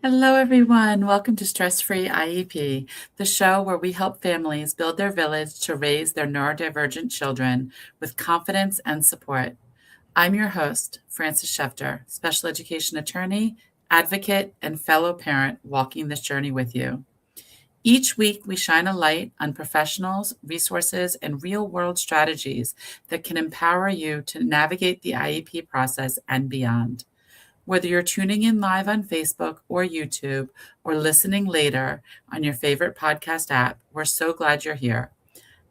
Hello, everyone. Welcome to Stress Free IEP, the show where we help families build their village to raise their neurodivergent children with confidence and support. I'm your host, Frances Schefter, special education attorney, advocate, and fellow parent walking this journey with you. Each week, we shine a light on professionals, resources, and real world strategies that can empower you to navigate the IEP process and beyond. Whether you're tuning in live on Facebook or YouTube or listening later on your favorite podcast app, we're so glad you're here.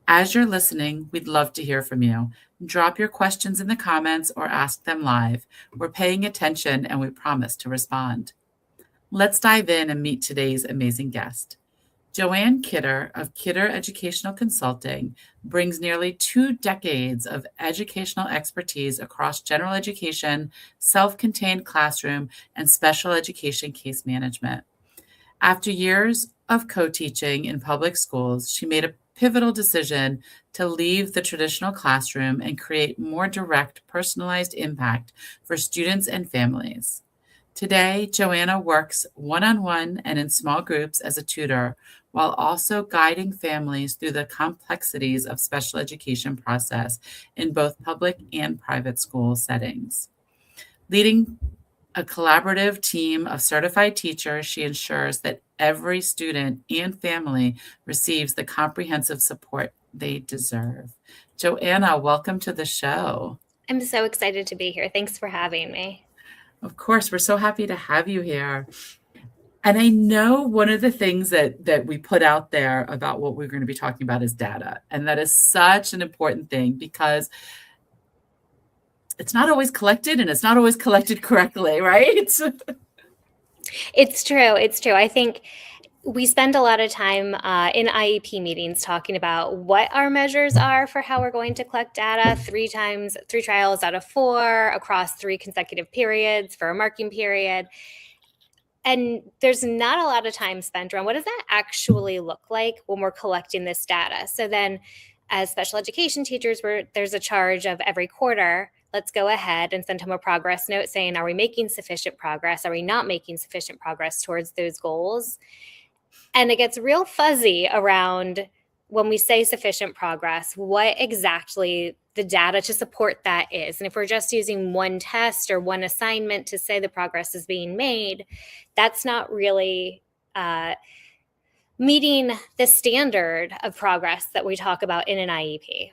As you're listening, we'd love to hear from you. Drop your questions in the comments or ask them live. We're paying attention and we promise to respond. Let's dive in and meet today's amazing guest. Joanne Kidder of Kidder Educational Consulting brings nearly 2 decades of educational expertise across general education, self-contained classroom, and special education case management. After years of co-teaching in public schools, she made a pivotal decision to leave the traditional classroom and create more direct, personalized impact for students and families. Today, Joanna works one-on-one and in small groups as a tutor, while also guiding families through the complexities of special education process in both public and private school settings. Leading a collaborative team of certified teachers, she ensures that every student and family receives the comprehensive support they deserve. Joanna, welcome to the show. I'm so excited to be here. Thanks for having me. Of course, we're so happy to have you here. And I know one of the things that we put out there about what we're going to be talking about is data. And that is such an important thing because it's not always collected and it's not always collected correctly, right? It's true. It's true. I think we spend a lot of time in IEP meetings talking about what our measures are for how we're going to collect data 3 trials out of 4 across 3 consecutive periods for a marking period. And there's not a lot of time spent around what does that actually look like when we're collecting this data. So then as special education teachers, there's a charge of every quarter, let's go ahead and send home a progress note saying, are we making sufficient progress? Are we not making sufficient progress towards those goals? And it gets real fuzzy around when we say sufficient progress, what exactly the data to support that is. And if we're just using one test or one assignment to say the progress is being made, that's not really meeting the standard of progress that we talk about in an IEP.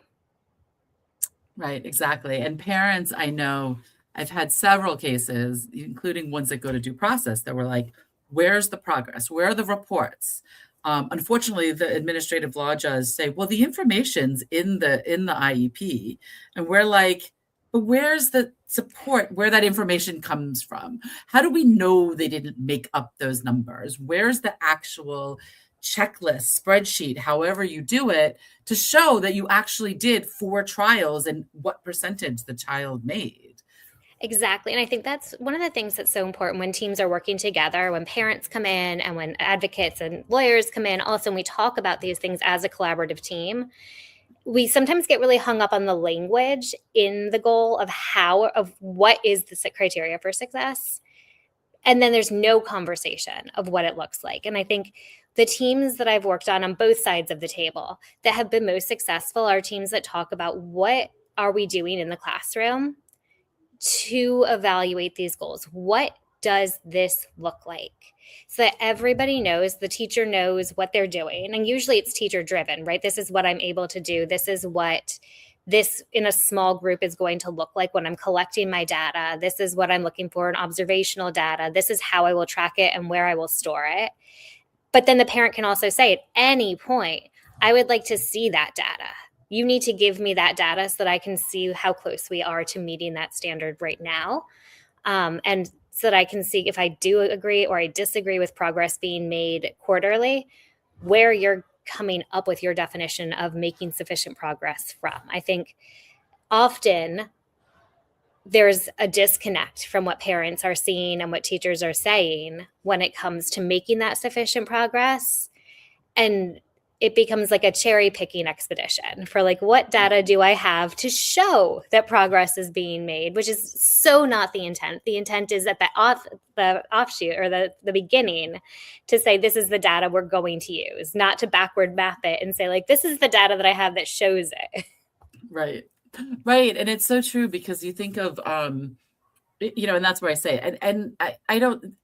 Right, exactly. And parents, I know I've had several cases, including ones that go to due process, that were like, where's the progress? Where are the reports? Unfortunately, the administrative law judge say, well, the information's in the IEP. And we're like, but where's the support where that information comes from? How do we know they didn't make up those numbers? Where's the actual checklist, spreadsheet, however you do it, to show that you actually did 4 trials and what percentage the child made? Exactly. And I think that's one of the things that's so important when teams are working together, when parents come in and when advocates and lawyers come in, also when we talk about these things as a collaborative team, we sometimes get really hung up on the language in the goal of what is the criteria for success. And then there's no conversation of what it looks like. And I think the teams that I've worked on both sides of the table that have been most successful are teams that talk about what are we doing in the classroom to evaluate these goals. What does this look like? So that everybody knows, the teacher knows what they're doing. And usually it's teacher driven, right? This is what I'm able to do. This is what this in a small group is going to look like when I'm collecting my data. This is what I'm looking for in observational data. This is how I will track it and where I will store it. But then the parent can also say at any point, I would like to see that data. You need to give me that data so that I can see how close we are to meeting that standard right now. And so that I can see if I do agree or I disagree with progress being made quarterly, where you're coming up with your definition of making sufficient progress from. I think often there's a disconnect from what parents are seeing and what teachers are saying when it comes to making that sufficient progress. And it becomes like a cherry picking expedition for like, what data do I have to show that progress is being made, which is so not the intent. The intent is at the offshoot or the beginning to say, this is the data we're going to use, not to backward map it and say like, this is the data that I have that shows it. Right. Right. And it's so true because you think of, and that's where I say, and I don't,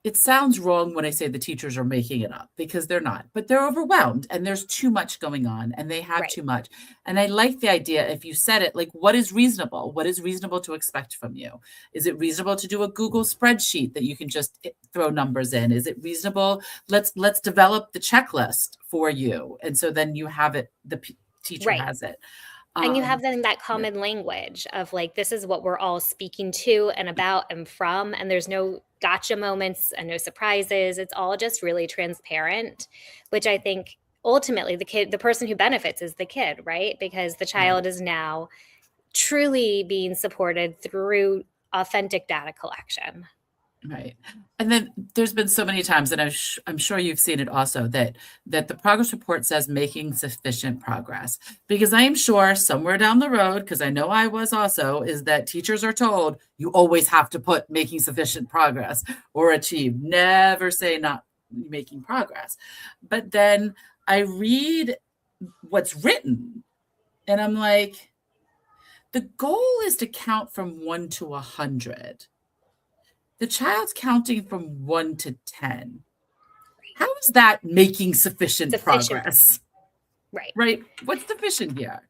it sounds wrong when I say the teachers are making it up because they're not, but they're overwhelmed and there's too much going on and they have Right. too much. And I like the idea if you said it, like, what is reasonable? What is reasonable to expect from you? Is it reasonable to do a Google spreadsheet that you can just throw numbers in? Is it reasonable? Let's develop the checklist for you. And so then you have it, teacher Right. has it. And you have then that Yeah. common language of like, this is what we're all speaking to and about and from. And there's no gotcha moments and no surprises. It's all just really transparent, which I think ultimately the person who benefits is the kid, right? Because the child is now truly being supported through authentic data collection. Right. And then there's been so many times, and I'm sure you've seen it also, that the progress report says making sufficient progress. Because I am sure somewhere down the road, because I know I was also, is that teachers are told you always have to put making sufficient progress or achieve. Never say not making progress. But then I read what's written, and I'm like, the goal is to count from 1 to 100. The child's counting from 1 to 10. How is that making sufficient Sufficient. progress? Right. Right? What's sufficient here?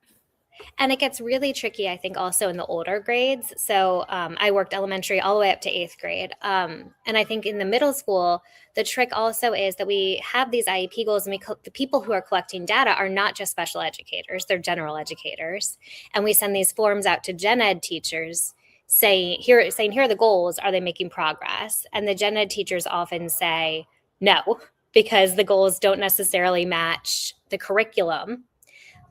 And it gets really tricky, I think, also in the older grades. So I worked elementary all the way up to 8th grade. And I think in the middle school, the trick also is that we have these IEP goals, and the people who are collecting data are not just special educators, they're general educators. And we send these forms out to gen ed teachers saying, here are the goals. Are they making progress? And the gen ed teachers often say no, because the goals don't necessarily match the curriculum.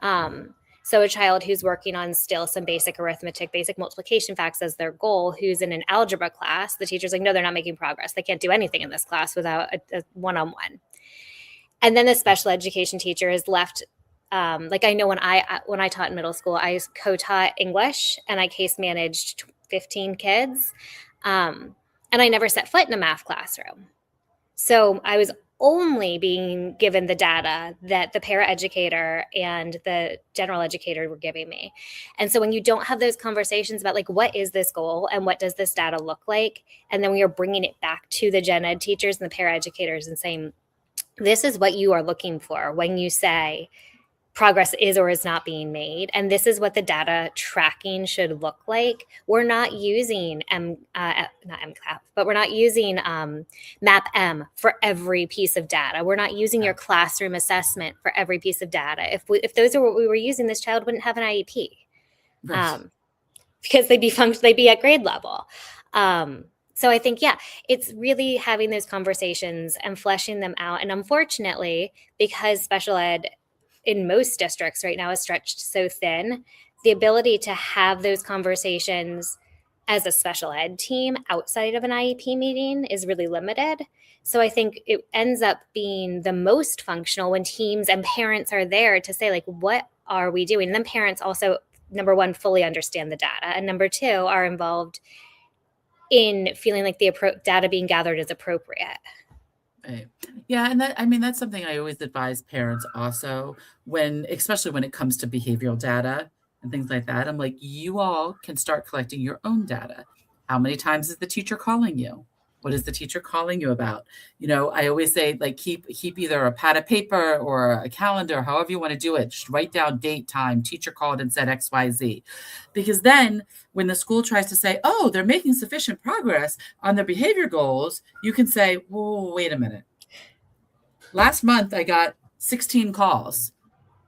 So a child who's working on still some basic arithmetic, basic multiplication facts as their goal, who's in an algebra class, the teacher's like, no, they're not making progress. They can't do anything in this class without a one-on-one. And then the special education teacher is left. Like I know when I taught in middle school, I co-taught English and I case managed 15 kids. And I never set foot in a math classroom. So I was only being given the data that the paraeducator and the general educator were giving me. And so when you don't have those conversations about like, what is this goal and what does this data look like? And then we are bringing it back to the gen ed teachers and the paraeducators and saying, this is what you are looking for when you say progress is or is not being made. And this is what the data tracking should look like. We're not using not MCAP, but we're not using MAP-M for every piece of data. We're not using your classroom assessment for every piece of data. If those are what we were using, this child wouldn't have an IEP. Right. Because they'd be at grade level. So I think, yeah, it's really having those conversations and fleshing them out. And unfortunately, because special ed in most districts right now is stretched so thin, the ability to have those conversations as a special ed team outside of an IEP meeting is really limited. So I think it ends up being the most functional when teams and parents are there to say, like, what are we doing? And then parents also, number one, fully understand the data. And number two, are involved in feeling like the data being gathered is appropriate. Right. Yeah, and that's something I always advise parents also especially when it comes to behavioral data and things like that. I'm like, you all can start collecting your own data. How many times is the teacher calling you? What is the teacher calling you about? I always say, like, keep either a pad of paper or a calendar, however you want to do it. Just write down date, time, teacher called and said XYZ. Because then when the school tries to say, oh, they're making sufficient progress on their behavior goals, you can say, whoa, wait a minute. Last month, I got 16 calls.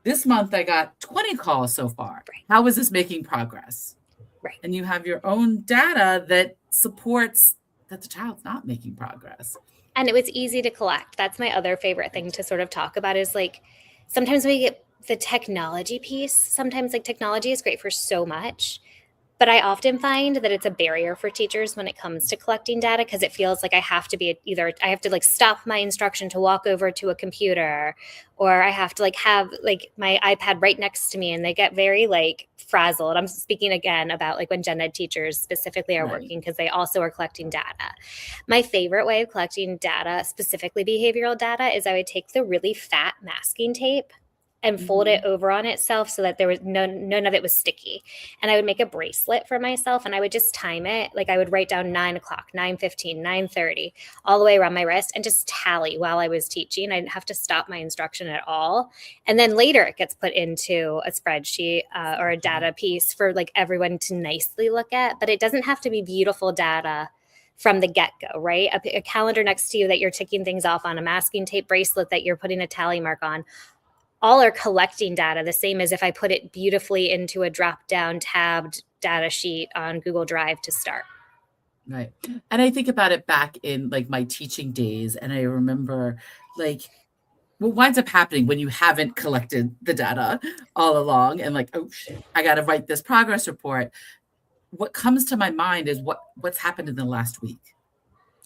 This month, I got 20 calls so far. Right. How is this making progress? Right. And you have your own data that supports that the child's not making progress. And it was easy to collect. That's my other favorite thing to sort of talk about is like, sometimes we get the technology piece. Sometimes like technology is great for so much, But I often find that it's a barrier for teachers when it comes to collecting data, because it feels like I have to be either I have to like stop my instruction to walk over to a computer, or I have to like have like my iPad right next to me, and they get very like frazzled. I'm speaking again about like when gen ed teachers specifically are Right. working, because they also are collecting data. My favorite way of collecting data, specifically behavioral data, is I would take the really fat masking tape and fold it Mhm. over on itself so that there was none of it was sticky. And I would make a bracelet for myself, and I would just time it. Like I would write down 9 o'clock, 9:15, 9:30, all the way around my wrist, and just tally while I was teaching. I didn't have to stop my instruction at all. And then later it gets put into a spreadsheet or a Okay. data piece for like everyone to nicely look at. But it doesn't have to be beautiful data from the get-go, right? A calendar next to you that you're ticking things off on, a masking tape bracelet that you're putting a tally mark on, all are collecting data, the same as if I put it beautifully into a drop-down tabbed data sheet on Google Drive to start. Right. And I think about it back in like my teaching days, and I remember like what winds up happening when you haven't collected the data all along and like, oh, I got to write this progress report. What comes to my mind is what's happened in the last week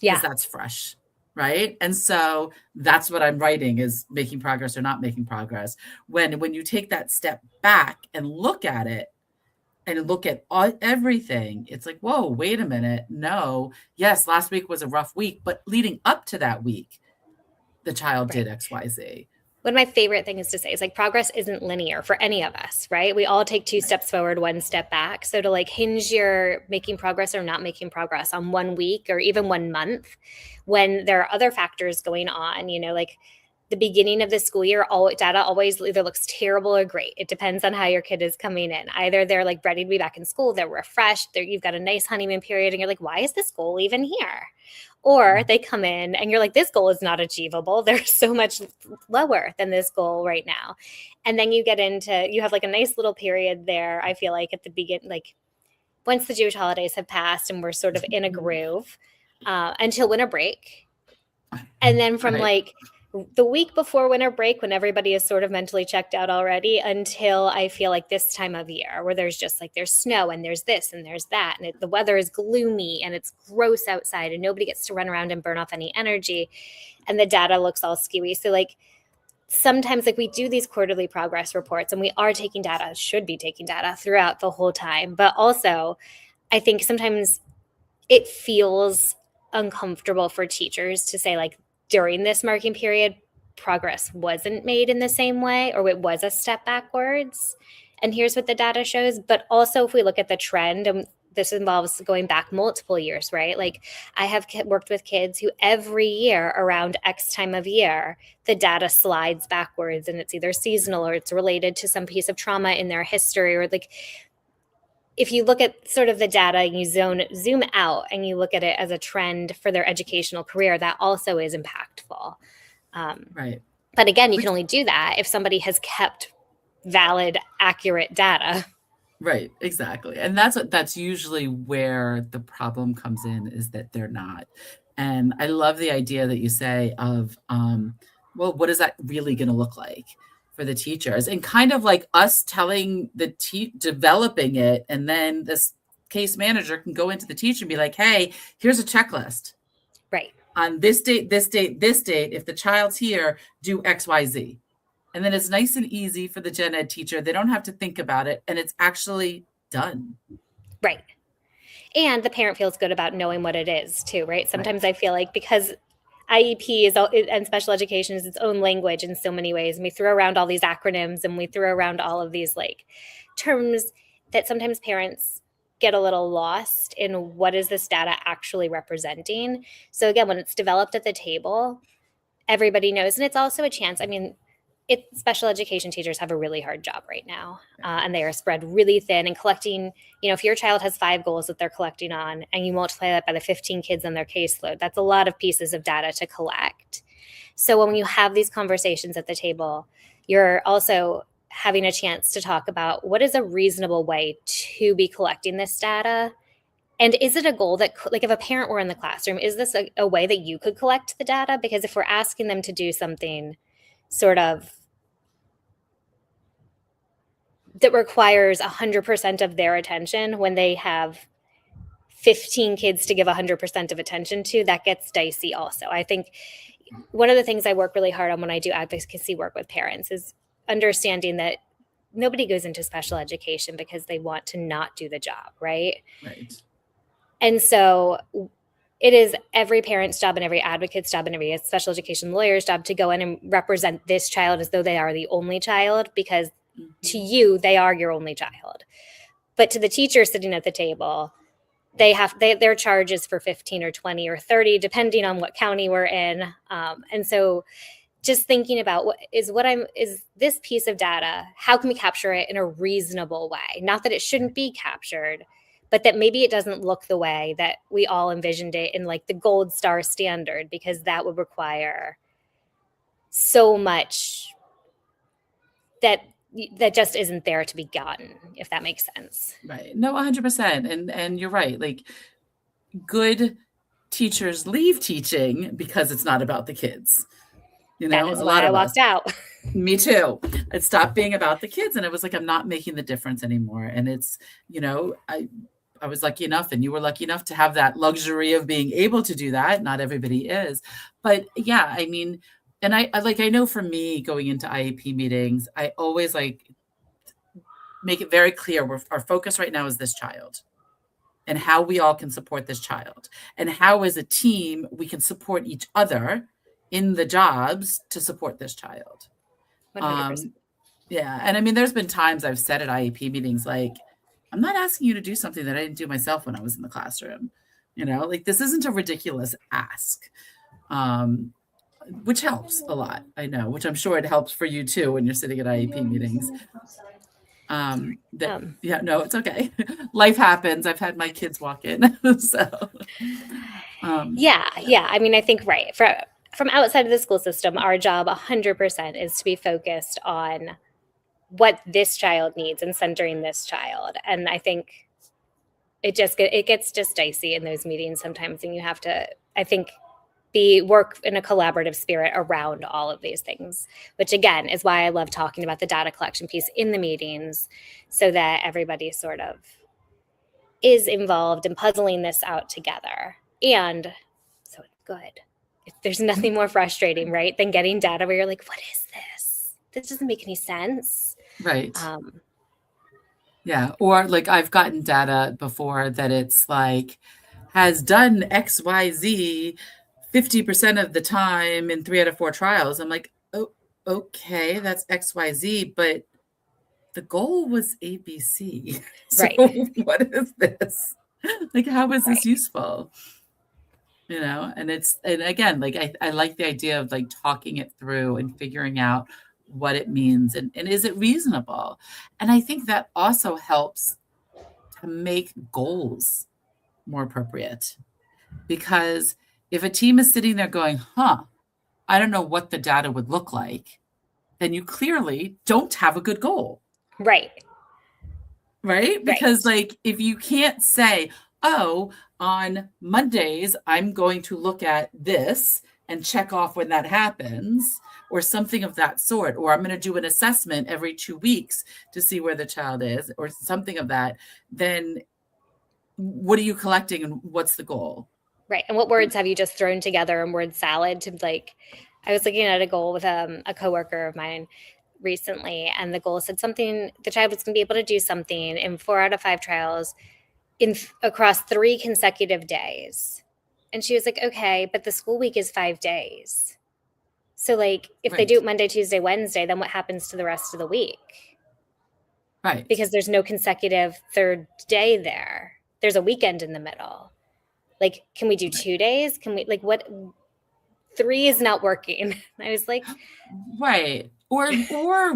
because Yeah, that's fresh, right? And so that's what I'm writing is making progress or not making progress. When you take that step back and look at it and look at everything, it's like, whoa, wait a minute. No, yes, last week was a rough week, but leading up to that week, the child right. did XYZ. One of my favorite things to say is like progress isn't linear for any of us, right? We all take two Right. steps forward, one step back. So to like hinge your making progress or not making progress on 1 week or even 1 month, when there are other factors going on, like the beginning of the school year, all data always either looks terrible or great. It depends on how your kid is coming in. Either they're like ready to be back in school, they're refreshed, you've got a nice honeymoon period, and you're like, why is this goal even here? Or Mm. they come in and you're like, this goal is not achievable. They're so much lower than this goal right now. And then you have like a nice little period there. I feel like at the beginning, like once the Jewish holidays have passed and we're sort of in a groove until winter break. And then from Right. like the week before winter break, when everybody is sort of mentally checked out already, until I feel like this time of year where there's just like there's snow and there's this and there's that, and the weather is gloomy and it's gross outside and nobody gets to run around and burn off any energy, and the data looks all skewy. So like sometimes like we do these quarterly progress reports and we are taking data, should be taking data throughout the whole time, but also I think sometimes it feels uncomfortable for teachers to say like during this marking period progress wasn't made in the same way, or it was a step backwards, and here's what the data shows. But also if we look at the trend, and this involves going back multiple years, right? Like I have worked with kids who every year around X time of year the data slides backwards, and it's either seasonal or it's related to some piece of trauma in their history, or like if you look at sort of the data and you zoom out and you look at it as a trend for their educational career, that also is impactful. Um, Right. but again, you can Which only do that if somebody has kept valid, accurate data. Right, exactly, and that's usually where the problem comes in is that they're not, and I love the idea that you say of, well, what is that really gonna look like for the teachers? And kind of like us telling developing it, and then this case manager can go into the teacher and be like, "Hey, here's a checklist. Right, On this date, this date, this date, if the child's here, do XYZ." And then it's nice and easy for the gen ed teacher. They don't have to think about it, and it's actually done. right. And the parent feels good about knowing what it is too, right? Right. Sometimes I feel like because IEP and special education is its own language in so many ways, and we throw around all these acronyms and we throw around all of these like terms, that sometimes parents get a little lost in what is this data actually representing. So again, when it's developed at the table, everybody knows. And it's also a chance. I mean, special education teachers have a really hard job right now, and they are spread really thin. And collecting, if your child has 5 goals that they're collecting on, and you multiply that by the 15 kids on their caseload, that's a lot of pieces of data to collect. So when you have these conversations at the table, you're also having a chance to talk about what is a reasonable way to be collecting this data. And is it a goal that, like, if a parent were in the classroom, is this a way that you could collect the data? Because if we're asking them to do something sort of that requires 100% of their attention when they have 15 kids to give 100% of attention to, that gets dicey also. I think one of the things I work really hard on when I do advocacy work with parents is understanding that nobody goes into special education because they want to not do the job, right? Right. And so it is every parent's job and every advocate's job and every special education lawyer's job to go in and represent this child as though they are the only child, because to you, they are your only child. But to the teacher sitting at the table, their charge is for 15 or 20 or 30, depending on what county we're in. And so just thinking about is this piece of data, how can we capture it in a reasonable way? Not that it shouldn't be captured, but that maybe it doesn't look the way that we all envisioned it in like the gold star standard, because that would require so much that just isn't there to be gotten, if that makes sense. Right. No, 100%. And you're right. Like, good teachers leave teaching because it's not about the kids. You know, That is a why lot I of us. walked out. Me too. It stopped being about the kids, and it was like, I'm not making the difference anymore. And it's, you know, I was lucky enough, and you were lucky enough to have that luxury of being able to do that. Not everybody is, but yeah, I mean, and I know for me going into IEP meetings, I always like make it very clear our focus right now is this child and how we all can support this child, and how as a team we can support each other in the jobs to support this child. 100%. Yeah. And I mean, there's been times I've said at IEP meetings, like, I'm not asking you to do something that I didn't do myself when I was in the classroom. You know, like, this isn't a ridiculous ask, which helps a lot. I know, which I'm sure it helps for you too when you're sitting at IEP meetings. Yeah, no, it's okay. Life happens. I've had my kids walk in. So, yeah. I mean, I think, right. From outside of the school system, our job 100% is to be focused on what this child needs and centering this child. And I think it gets just dicey in those meetings sometimes, and you have to, I think, work in a collaborative spirit around all of these things, which again is why I love talking about the data collection piece in the meetings, so that everybody sort of is involved in puzzling this out together. And so it's good. There's nothing more frustrating, right, than getting data where you're like, what is this? This doesn't make any sense. right. Yeah. Or like, I've gotten data before that it's like, has done XYZ 50% of the time in 3 out of 4 trials. I'm like, oh, okay, that's XYZ, but the goal was ABC. So Right. what is this? Like, how is this Right. useful? You know, and again, like, I like the idea of like talking it through and figuring out what it means, and is it reasonable? And I think that also helps to make goals more appropriate, because if a team is sitting there going, I don't know what the data would look like, then you clearly don't have a good goal. Right. Right? Because like, if you can't say, oh, on Mondays, I'm going to look at this and check off when that happens, or something of that sort, or I'm going to do an assessment every 2 weeks to see where the child is, or something of that, then what are you collecting and what's the goal? Right. And what words have you just thrown together in word salad to, like, I was looking at a goal with a coworker of mine recently, and the goal said something, the child was going to be able to do something in 4 out of 5 trials across 3 consecutive days. And she was like, okay, but the school week is 5 days. So like, if they do it Monday, Tuesday, Wednesday, then what happens to the rest of the week? Right. Because there's no consecutive third day there. There's a weekend in the middle. Like, can we do 2 days? Can we, like, what? 3 is not working. I was like, right. Or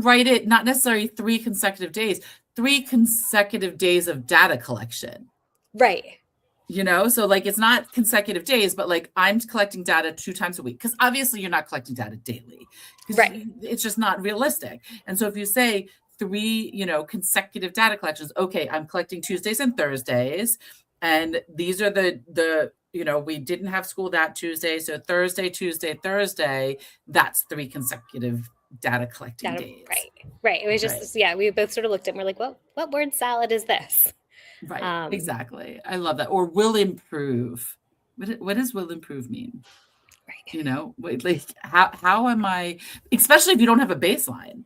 write it, not necessarily 3 consecutive days, 3 consecutive days of data collection. Right. You know, so like, it's not consecutive days, but like, I'm collecting data 2 times a week, because obviously you're not collecting data daily, right. It's just not realistic. And so if you say 3, consecutive data collections, okay, I'm collecting Tuesdays and Thursdays, and these are the we didn't have school that Tuesday, so Thursday, Tuesday, Thursday, that's 3 consecutive data collecting days. Right. Right. It was Right. just, yeah, we both sort of looked at it and we're like, what word salad is this? Right. Um, Exactly. I love that. Or will improve. What does will improve mean? right. You know, like how am I, especially if you don't have a baseline.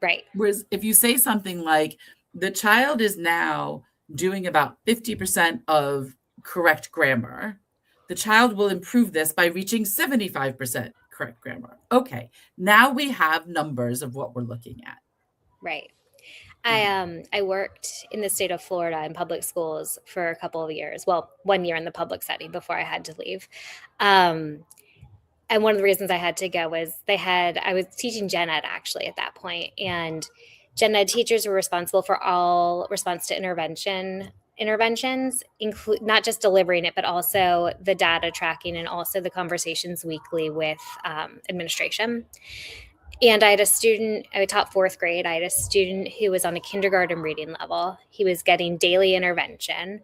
Right. Whereas if you say something like the child is now doing about 50% of correct grammar, the child will improve this by reaching 75% correct grammar. Okay, now we have numbers of what we're looking at. Right. Mhm. I worked in the state of Florida in public schools for a couple of years. Well, 1 year in the public setting before I had to leave. Um, and one of the reasons I had to go was I was teaching gen ed actually at that point, and gen ed teachers were responsible for all response to interventions, include not just delivering it, but also the data tracking and also the conversations weekly with administration. And I taught fourth grade. I had a student who was on a kindergarten reading level. He was getting daily intervention.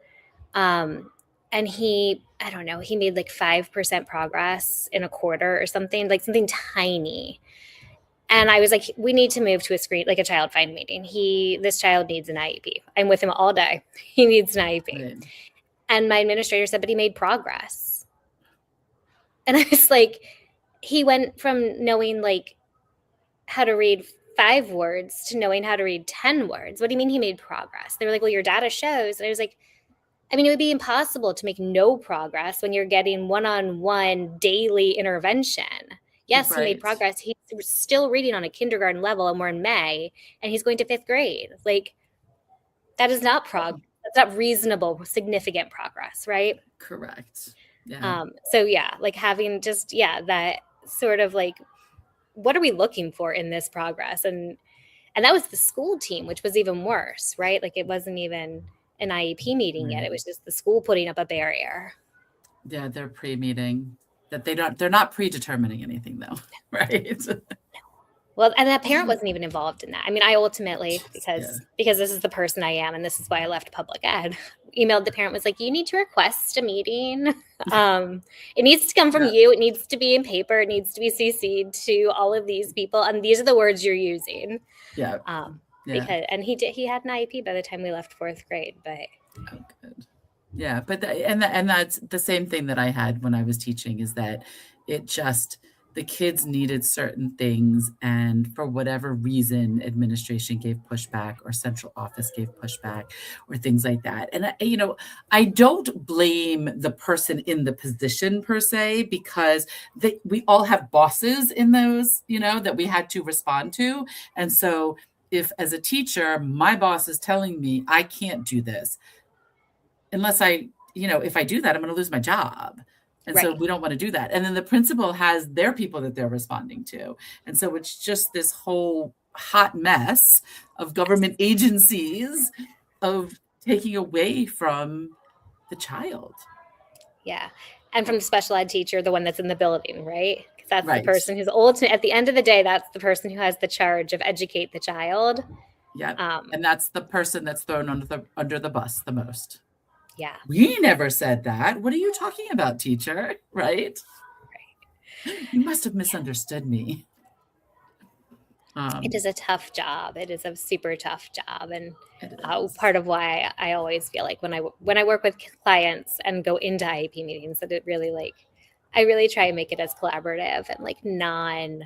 Um, and I don't know, he made like 5% progress in a quarter or something, like something tiny. And I was like, we need to move to a screen, like a child find meeting. This child needs an IEP. I'm with him all day. He needs an IEP. Right. And my administrator said, but he made progress. And I was like, he went from knowing like how to read 5 words to knowing how to read 10 words. What do you mean he made progress? They were like, well, your data shows. And I was like, I mean, it would be impossible to make no progress when you're getting one on one daily intervention. Yes, he made Right. progress. He's still reading on a kindergarten level, and we're in May, and he's going to fifth grade. Like, that is not progress. That's not reasonable, significant progress, right? Correct. Yeah. So, yeah, like having just, yeah, that sort of like, what are we looking for in this progress? And that was the school team, which was even worse, right? Like it wasn't even an IEP meeting yet. Right. It was just the school putting up a barrier. Yeah, they're pre-meeting that they're not predetermining anything though, right? Well, and that parent wasn't even involved in that. I mean, I ultimately, Yeah. because this is the person I am, and this is why I left public ed, emailed the parent, was like, you need to request a meeting. It needs to come from Yeah. you. It needs to be in paper. It needs to be CC'd to all of these people, and these are the words you're using. Yeah. Yeah. And he had an IEP by the time we left fourth grade, but Oh, good. Yeah, but and that's the same thing that I had when I was teaching is that it just the kids needed certain things, and for whatever reason, administration gave pushback or central office gave pushback or things like that. And I don't blame the person in the position per se because we all have bosses in those, that we had to respond to, and so if as a teacher my boss is telling me I can't do this unless if I do that, I'm going to lose my job. And so right. we don't want to do that. And then the principal has their people that they're responding to. And so it's just this whole hot mess of government agencies of taking away from the child. Yeah. And from the special ed teacher, the one that's in the building, right? Because that's the Right. person who's ultimate. At the end of the day, that's the person who has the charge of educate the child. Yep. Um, And that's the person that's thrown under the bus the most. yeah. We never said that. What are you talking about, teacher? Right? You must have Yeah. misunderstood me. It Um, is a tough job. It is a super tough job, and it is. part of why I always feel like when I work with clients and go into IEP meetings, that it really I really try and make it as collaborative and like non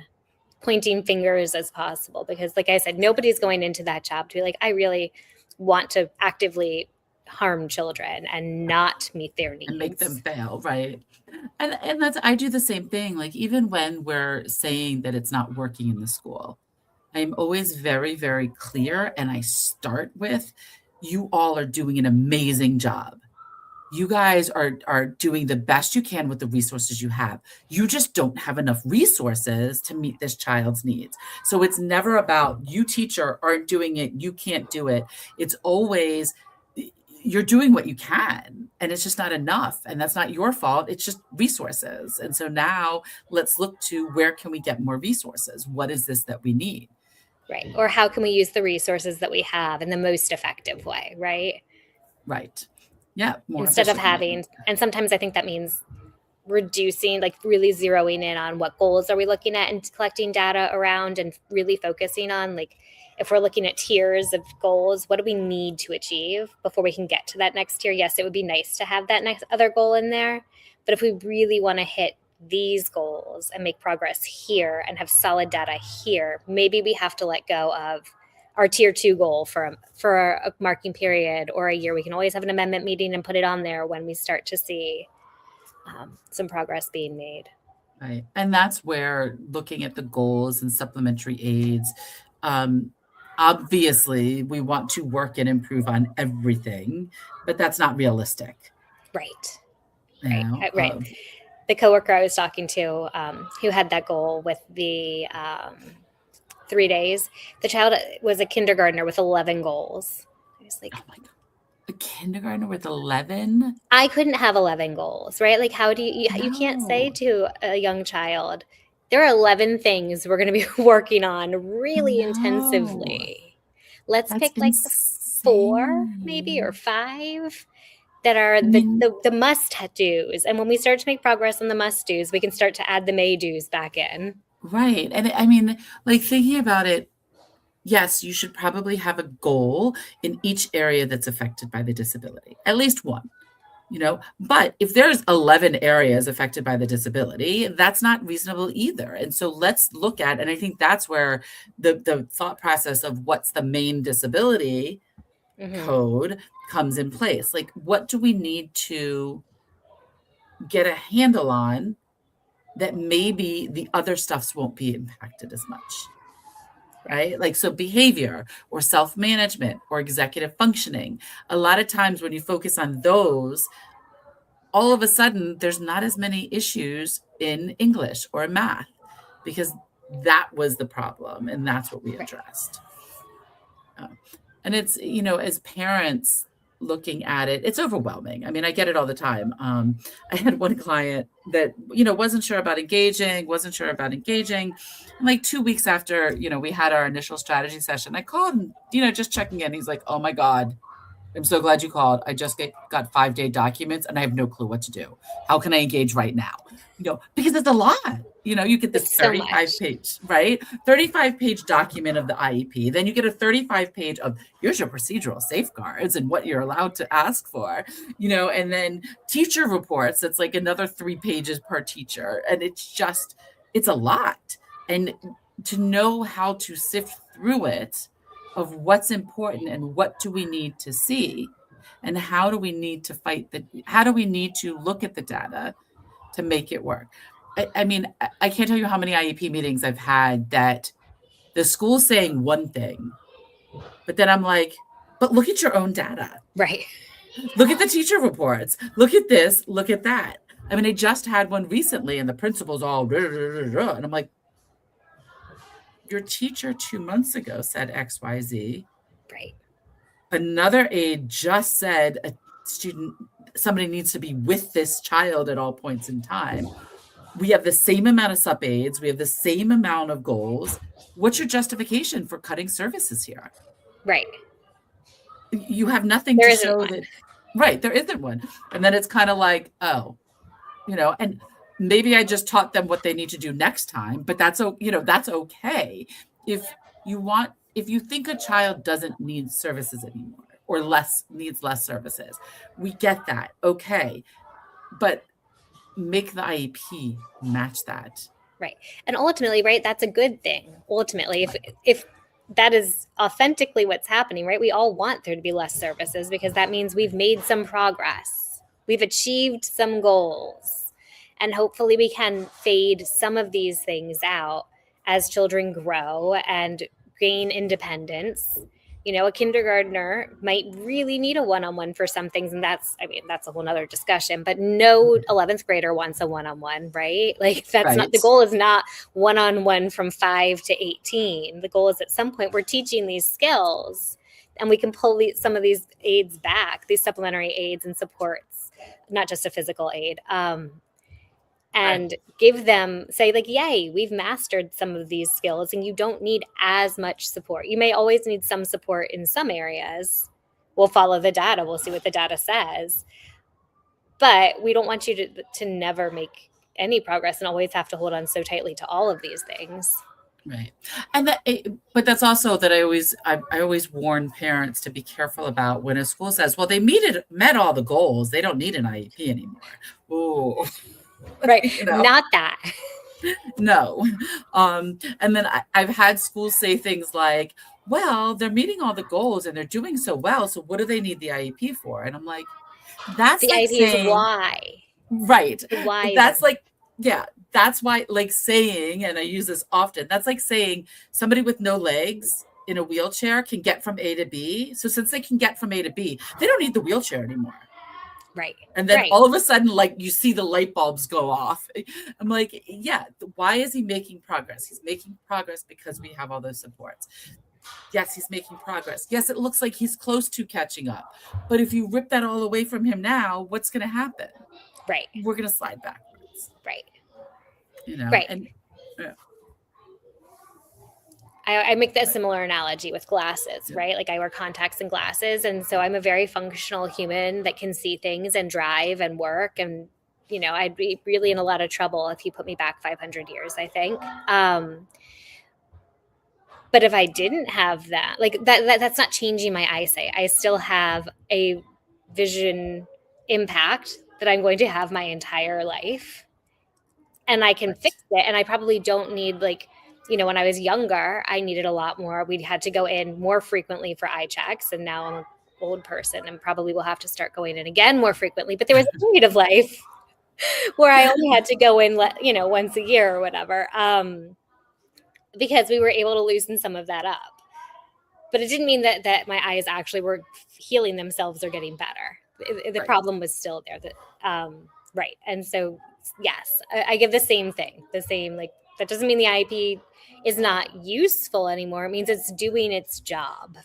pointing fingers as possible, because like I said, nobody's going into that job to be like, I really want to actively harm children and not meet their And make them needs. fail, right? And that's I do the same thing. Like even when we're saying that it's not working in the school, I'm always very, very clear and I start with you all are doing an amazing job. You guys are doing the best you can with the resources you have. You just don't have enough resources to meet this child's needs. So it's never about you teacher aren't doing it, you can't do it. It's always you're doing what you can and it's just not enough and that's not your fault, it's just resources. And so now let's look to where can we get more resources? What is this that we need? Right. Or how can we use the resources that we have in the most effective way, right? Right. Yeah, more Instead of efficiently. having, and sometimes I think that means reducing, like really zeroing in on what goals are we looking at and collecting data around, and really focusing on, like, if we're looking at tiers of goals, what do we need to achieve before we can get to that next tier? Yes, it would be nice to have that next other goal in there, but if we really want to hit these goals and make progress here and have solid data here, maybe we have to let go of our tier 2 goal for a marking period or a year. We can always have an amendment meeting and put it on there when we start to see some progress being made. Right. And that's where looking at the goals and supplementary aids, obviously we want to work and improve on everything, but that's not realistic. Right. You Right. know? Right. The coworker I was talking to, who had that goal with the 3 days, the child was a kindergartner with 11 goals. I was like, oh my God. A kindergartner with 11? I couldn't have 11 goals, right? Like, how do you can't say No. to a young child, there are 11 things we're going to be working on really No. intensively. Let's That's pick like 4 maybe, or insane. 5 that are I mean, the must do's. And when we start to make progress on the must do's, we can start to add the may do's back in. right. And I mean, like thinking about it, yes, you should probably have a goal in each area that's affected by the disability, at least one. But if there's 11 areas affected by the disability, that's not reasonable either. And so let's look at, and I think that's where the thought process of what's the main disability code comes in place. Like, what do we need to get a handle on that maybe the other stuffs won't be impacted as much? Right? Like, so behavior or self-management or executive functioning. A lot of times when you focus on those, all of a sudden there's not as many issues in English or math because that was the problem and that's what we addressed. And it's, as parents looking at it, it's overwhelming. I mean, I get it all the time. I had one client that, wasn't sure about engaging. And like 2 weeks after, we had our initial strategy session, I called and, just checking in. He's like, oh my God, I'm so glad you called. I just got 5-day documents and I have no clue what to do. How can I engage right now? Because it's a lot. You get this It's so much. 35-page, right? 35-page document of the IEP. Then you get a 35-page of here's your procedural safeguards and what you're allowed to ask for, and then teacher reports. That's like another 3 pages per teacher. And it's a lot. And to know how to sift through it of what's important and what do we need to see and how do we need to look at the data to make it work. I mean, I can't tell you how many IEP meetings I've had that the school's saying one thing, but then I'm like, but look at your own data. Right. Look at the teacher reports. Look at this. Look at that. I mean, I just had one recently and the principal's all, and I'm like, your teacher 2 months ago said XYZ. Right. Another aide just said somebody needs to be with this child at all points in time. We have the same amount of sub aides. We have the same amount of goals. What's your justification for cutting services here? Right. You have nothing There to isn't show one. that. Right. There isn't one. And then it's kind of like, oh, and maybe I just taught them what they need to do next time, but that's okay. If you think a child doesn't need services anymore or needs less services, we get that. Okay. But make the IEP match that. Right. And ultimately, right, that's a good thing. Ultimately, if that is authentically what's happening, right? We all want there to be less services because that means we've made some progress. We've achieved some goals. And hopefully we can fade some of these things out as children grow and gain independence. A kindergartner might really need a one-on-one for some things. And that's a whole nother discussion, but no 11th grader wants a one-on-one, right? Like that's not, the Right. goal is not one-on-one from 5 to 18. The goal is at some point we're teaching these skills and we can pull some of these aids back, these supplementary aids and supports, not just a physical aid. And give them, say like, yay, we've mastered some of these skills and you don't need as much support. You may always need some support in some areas. We'll follow the data. We'll see what the data says. But we don't want you to never make any progress and always have to hold on so tightly to all of these things. Right. And but that's also that I always warn parents to be careful about when a school says, well, they met all the goals. They don't need an IEP anymore. Oh, Right. you know, Not that. no. And then I've had schools say things like, well, they're meeting all the goals and they're doing so well. So what do they need the IEP for? And I'm like, that's The like IEP is saying, why. right. The why is That's like, yeah, that's why, like saying, and I use this often, that's like saying somebody with no legs in a wheelchair can get from A to B. So since they can get from A to B, they don't need the wheelchair anymore. right. And then Right. all of a sudden, like you see the light bulbs go off. I'm like, yeah, why is he making progress? He's making progress because we have all those supports. Yes, he's making progress. Yes, it looks like he's close to catching up. But if you rip that all away from him now, what's going to happen? Right. We're going to slide backwards. Right. And Right. I make that similar analogy with glasses, right? Like I wear contacts and glasses. And so I'm a very functional human that can see things and drive and work. And, I'd be really in a lot of trouble if you put me back 500 years, I think. But if I didn't have that, like that's not changing my eyesight. I still have a vision impact that I'm going to have my entire life. And I can fix it. And I probably don't need when I was younger, I needed a lot more. We had to go in more frequently for eye checks. And now I'm an old person and probably will have to start going in again more frequently. But there was a period of life where I only had to go in, once a year or whatever, because we were able to loosen some of that up. But it didn't mean that my eyes actually were healing themselves or getting better. The problem was still there. Right. And so, yes, I give the same thing. That doesn't mean the IEP is not useful anymore. It means it's doing its job.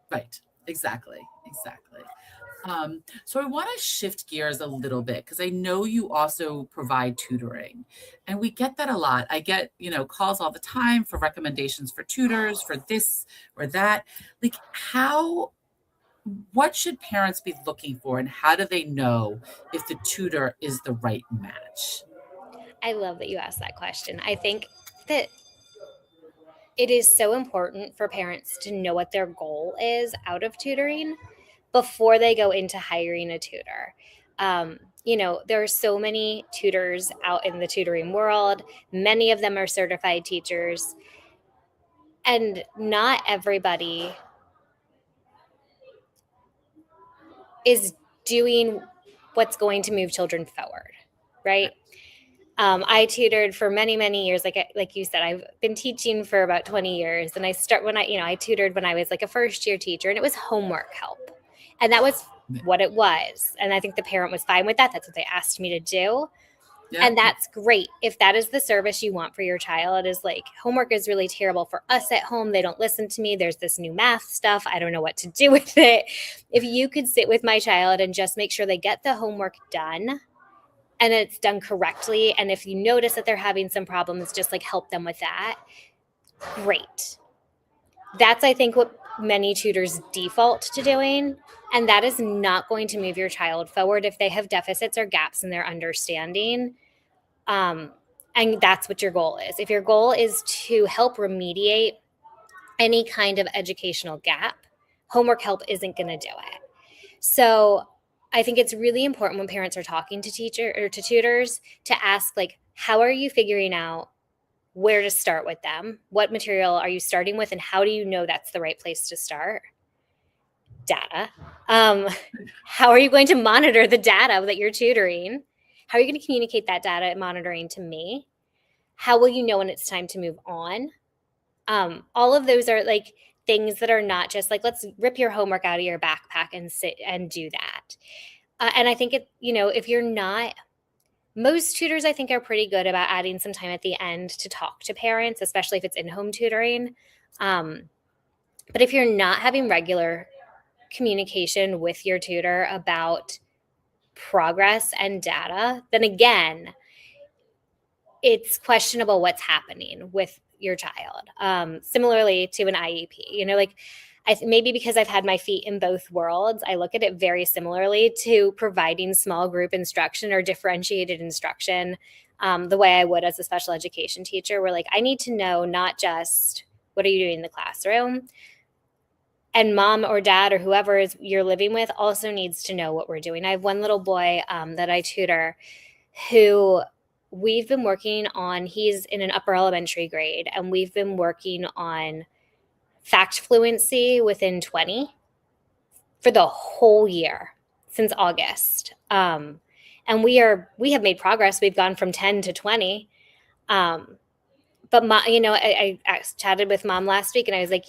Right. Exactly. So I want to shift gears a little bit because I know you also provide tutoring, and we get that a lot. I get, calls all the time for recommendations for tutors for this or that. Like what should parents be looking for, and how do they know if the tutor is the right match? I love that you asked that question. I think that it is so important for parents to know what their goal is out of tutoring before they go into hiring a tutor. There are so many tutors out in the tutoring world. Many of them are certified teachers. And not everybody is doing what's going to move children forward, right? I tutored for many, many years. Like you said, I've been teaching for about 20 years. And I tutored when I was like a first year teacher, and it was homework help. And that was what it was. And I think the parent was fine with that. That's what they asked me to do. Yeah. And that's great. If that is the service you want for your child, is like, homework is really terrible for us at home. They don't listen to me. There's this new math stuff. I don't know what to do with it. If you could sit with my child and just make sure they get the homework done and it's done correctly, and if you notice that they're having some problems, just like help them with that, great. That's, I think, what many tutors default to doing. And that is not going to move your child forward if they have deficits or gaps in their understanding. And that's what your goal is. If your goal is to help remediate any kind of educational gap, homework help isn't going to do it. So I think it's really important when parents are talking to tutors to ask, like, how are you figuring out where to start with them? What material are you starting with? And how do you know that's the right place to start? Data. How are you going to monitor the data that you're tutoring? How are you going to communicate that data and monitoring to me? How will you know when it's time to move on? All of those are like things that are not just like, let's rip your homework out of your backpack and sit and do that. And I think if you're not, most tutors I think are pretty good about adding some time at the end to talk to parents, especially if it's in-home tutoring. But if you're not having regular communication with your tutor about progress and data, then again, it's questionable what's happening with your child. Similarly to an IEP, maybe because I've had my feet in both worlds, I look at it very similarly to providing small group instruction or differentiated instruction, the way I would as a special education teacher, where like I need to know not just what are you doing in the classroom, and mom or dad or whoever is you're living with also needs to know what we're doing. I have one little boy that I tutor who we've been working on, he's in an upper elementary grade, and we've been working on fact fluency within 20 for the whole year since August. And we have made progress. We've gone from 10 to 20. But I chatted with mom last week and I was like,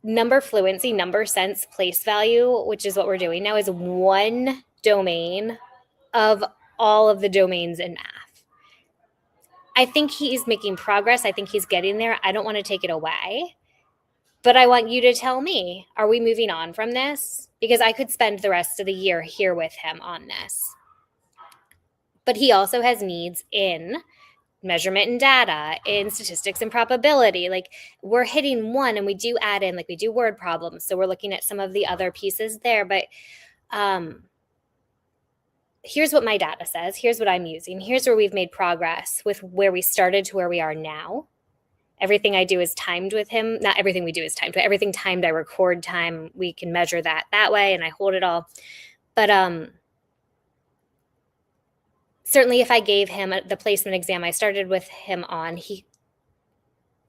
number fluency, number sense, place value, which is what we're doing now, is one domain of all of the domains in math. I think he's making progress. I think he's getting there. I don't want to take it away. But I want you to tell me, are we moving on from this? Because I could spend the rest of the year here with him on this. But he also has needs in measurement and data, in statistics and probability. Like we're hitting one and we do add in, like we do word problems. So we're looking at some of the other pieces there. But here's what my data says. Here's what I'm using. Here's where we've made progress with where we started to where we are now. Everything I do is timed with him. Not everything we do is timed, but everything timed. I record time. We can measure that way, and I hold it all. But certainly, if I gave him the placement exam I started with him on,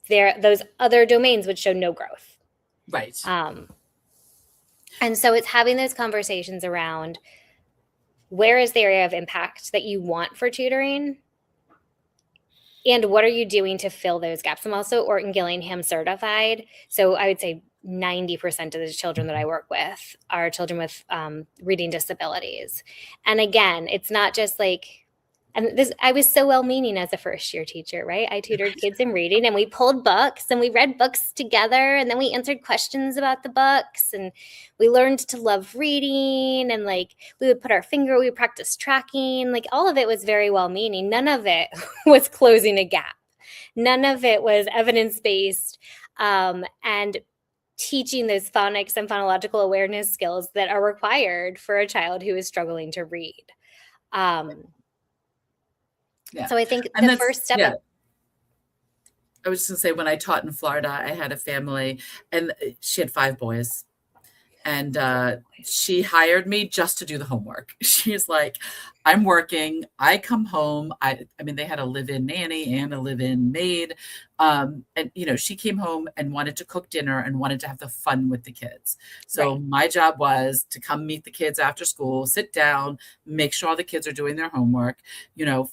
those other domains would show no growth. Right. And so it's having those conversations around where is the area of impact that you want for tutoring, and what are you doing to fill those gaps? I'm also Orton Gillingham certified. So I would say 90% of the children that I work with are children with reading disabilities. And again, it's not just like, and this, I was so well-meaning as a first-year teacher, right? I tutored kids in reading, and we pulled books, and we read books together, and then we answered questions about the books, and we learned to love reading, and like we would we practiced tracking, like all of it was very well-meaning. None of it was closing a gap. None of it was evidence-based and teaching those phonics and phonological awareness skills that are required for a child who is struggling to read. Yeah. So I think the first step. Yeah. I was just going to say, when I taught in Florida, I had a family and she had 5 boys. And she hired me just to do the homework. She's like, I'm working. I come home. I mean, they had a live-in nanny and a live-in maid. And, she came home and wanted to cook dinner and wanted to have the fun with the kids. So my job was to come meet the kids after school, sit down, make sure all the kids are doing their homework,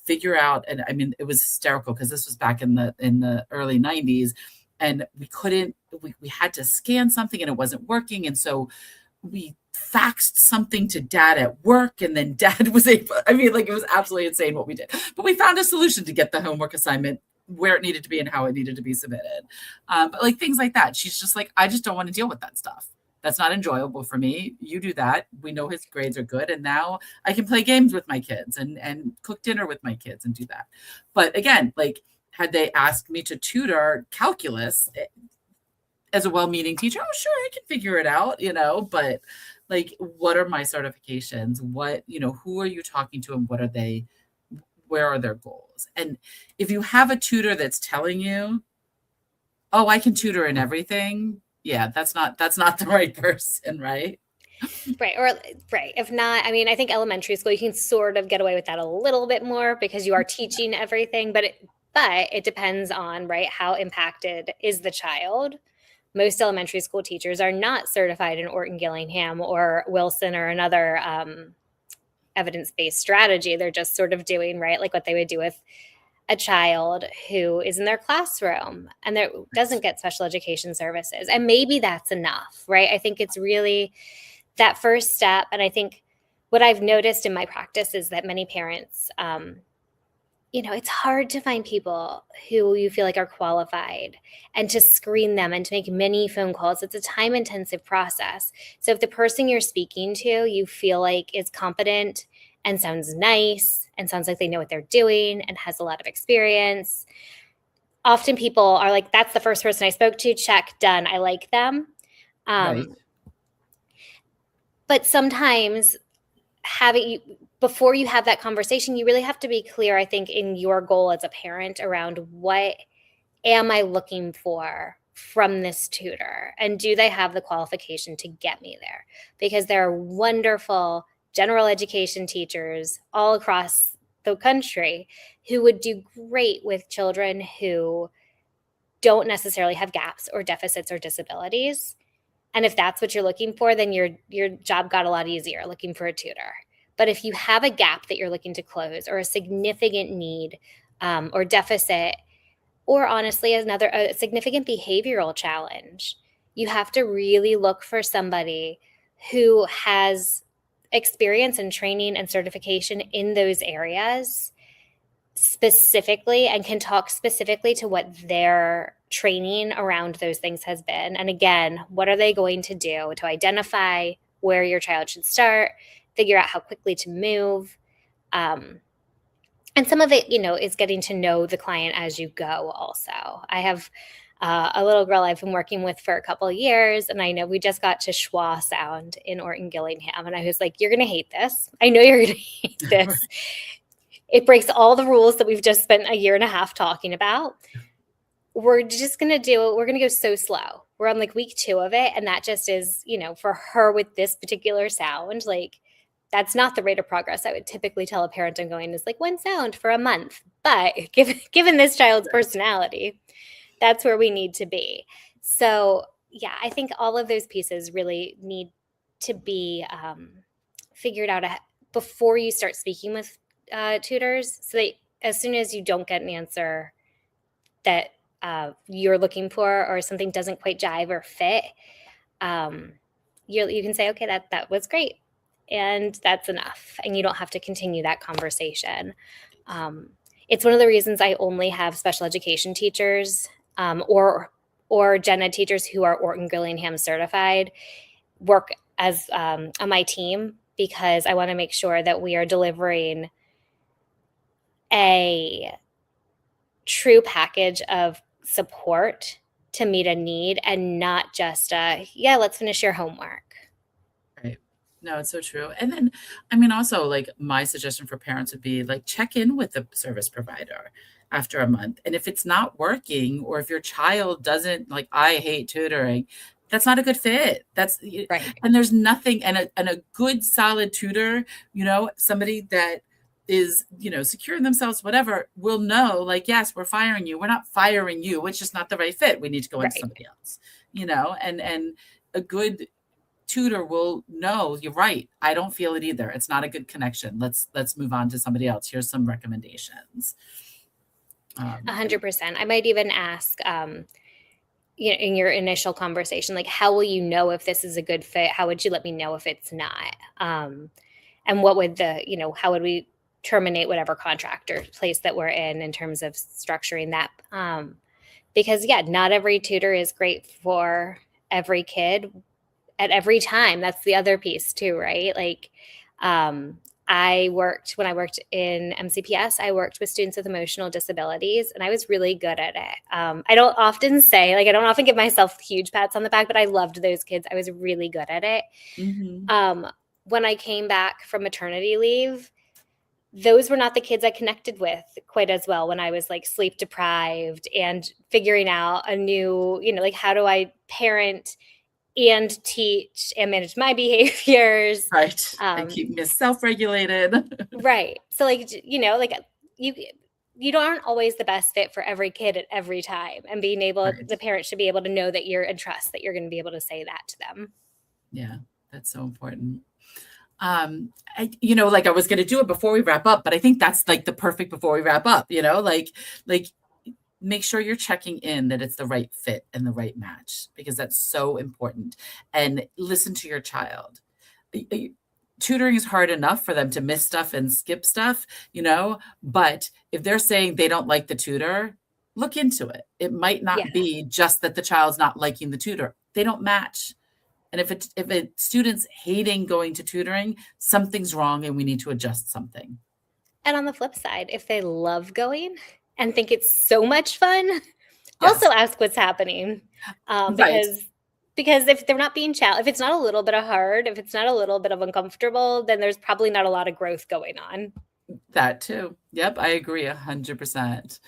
figure out. And I mean, it was hysterical because this was back in the early 90s. And we had to scan something and it wasn't working. And so we faxed something to dad at work, and then dad was able, it was absolutely insane what we did. But we found a solution to get the homework assignment where it needed to be and how it needed to be submitted. But like things like that, she's just like, I just don't want to deal with that stuff. That's not enjoyable for me. You do that. We know his grades are good. And now I can play games with my kids and cook dinner with my kids and do that. But again, like, had they asked me to tutor calculus as a well-meaning teacher, oh, sure, I can figure it out, but like, what are my certifications? What, who are you talking to and where are their goals? And if you have a tutor that's telling you, oh, I can tutor in everything, yeah, that's not the right person, right? Right. If not, I think elementary school, you can sort of get away with that a little bit more because you are teaching everything, but it depends on, right, how impacted is the child. Most elementary school teachers are not certified in Orton Gillingham or Wilson or another evidence-based strategy. They're just sort of doing, right, like what they would do with a child who is in their classroom and there doesn't get special education services. And maybe that's enough, right? I think it's really that first step. And I think what I've noticed in my practice is that many parents, it's hard to find people who you feel like are qualified and to screen them and to make many phone calls. It's a time-intensive process. So if the person you're speaking to, you feel like is competent and sounds nice and sounds like they know what they're doing and has a lot of experience, often people are like, that's the first person I spoke to, check, done, I like them. Right. But sometimes before you have that conversation, you really have to be clear, I think, in your goal as a parent around what am I looking for from this tutor? And do they have the qualification to get me there? Because there are wonderful general education teachers all across the country who would do great with children who don't necessarily have gaps or deficits or disabilities. And if that's what you're looking for, then your job got a lot easier looking for a tutor. But if you have a gap that you're looking to close or a significant need or deficit, or honestly, a significant behavioral challenge, you have to really look for somebody who has experience and training and certification in those areas specifically and can talk specifically to what their training around those things has been. And again, what are they going to do to identify where your child should start, figure out how quickly to move. And some of it, is getting to know the client as you go also. I have a little girl I've been working with for a couple of years, and I know we just got to Schwa Sound in Orton Gillingham, and I was like, you're going to hate this. I know you're going to hate this. It breaks all the rules that we've just spent a year and a half talking about. We're going to go so slow. We're on like week 2 of it. And that just is, for her with this particular sound, like that's not the rate of progress I would typically tell a parent I'm going is like 1 sound for a month. But given this child's personality, that's where we need to be. So yeah, I think all of those pieces really need to be figured out before you start speaking with tutors, so that as soon as you don't get an answer that you're looking for or something doesn't quite jive or fit, you can say, okay, that was great, and that's enough, and you don't have to continue that conversation. It's one of the reasons I only have special education teachers or gen ed teachers who are Orton Gillingham certified work as on my team, because I want to make sure that we are delivering a true package of support to meet a need and not just let's finish your homework. Right. No, it's so true. And then, I mean, also, like, my suggestion for parents would be like, check in with the service provider after a month. And if it's not working, or if your child doesn't, like, I hate tutoring, that's not a good fit. Right. And there's nothing, and a good solid tutor, somebody that is, secure in themselves, whatever, will know, like, yes, we're firing you. We're not firing you. It's just not the right fit. We need to go into Right. somebody else, and a good tutor will know, you're right, I don't feel it either, it's not a good connection, let's move on to somebody else, here's some recommendations. 100%. I might even ask, in your initial conversation, like, how will you know if this is a good fit? How would you let me know if it's not? And what would how would we terminate whatever contract or place that we're in terms of structuring that? Because not every tutor is great for every kid at every time. That's the other piece too, right? Like, when I worked in MCPS, I worked with students with emotional disabilities, and I was really good at it. I don't often give myself huge pats on the back, but I loved those kids. I was really good at it. When I came back from maternity leave, those were not the kids I connected with quite as well when I was like sleep deprived and figuring out a new, like, how do I parent and teach and manage my behaviors. Right. And keep me self-regulated. Right. So like, you aren't always the best fit for every kid at every time, and Right. the parent should be able to know that you're and trust that you're going to be able to say that to them. Yeah, that's so important. Like, I was going to do it before we wrap up, but I think that's like the perfect before we wrap up, like make sure you're checking in that it's the right fit and the right match, because that's so important. And listen to your child. Tutoring is hard enough for them to miss stuff and skip stuff, but if they're saying they don't like the tutor, look into it. It might not be just that the child's not liking the tutor. They don't match. And if a student's hating going to tutoring, something's wrong and we need to adjust something. And on the flip side, if they love going and think it's so much fun, also Yes. ask what's happening. Right. Because if they're not being challenged, if it's not a little bit of hard, if it's not a little bit of uncomfortable, then there's probably not a lot of growth going on. That too. Yep, I agree 100%.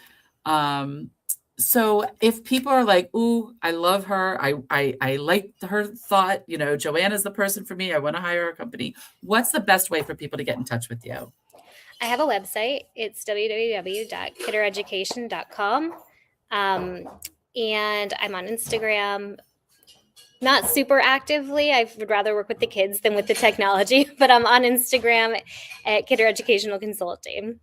Um, so if people are like, "Ooh, I love her. I like her thought, Joanna's the person for me. I want to hire a company." What's the best way for people to get in touch with you? I have a website. It's www.kiddereducation.com. Um, and I'm on Instagram, not super actively. I would rather work with the kids than with the technology, but I'm on Instagram at Kidder Educational Consulting.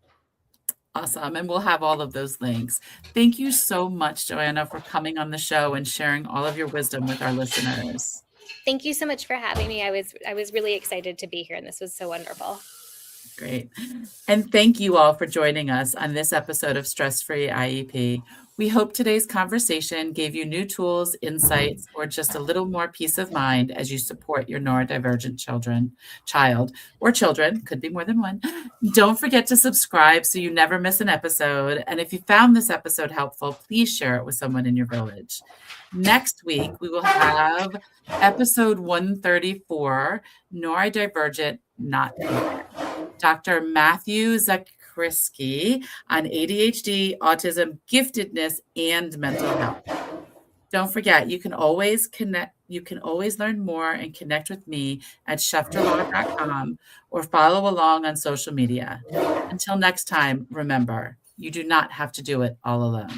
Awesome. And we'll have all of those links. Thank you so much, Joanna, for coming on the show and sharing all of your wisdom with our listeners. Thank you so much for having me. I was really excited to be here, and this was so wonderful. Great. And thank you all for joining us on this episode of Stress Free IEP. We hope today's conversation gave you new tools, insights, or just a little more peace of mind as you support your neurodivergent child, or children, could be more than one. Don't forget to subscribe so you never miss an episode. And if you found this episode helpful, please share it with someone in your village. Next week, we will have episode 134, Neurodivergent, Not There. Dr. Matthew Zakrisky on ADHD, autism, giftedness, and mental health. Don't forget, you can always learn more and connect with me at schefterlaw.com or follow along on social media. Until next time, remember, you do not have to do it all alone.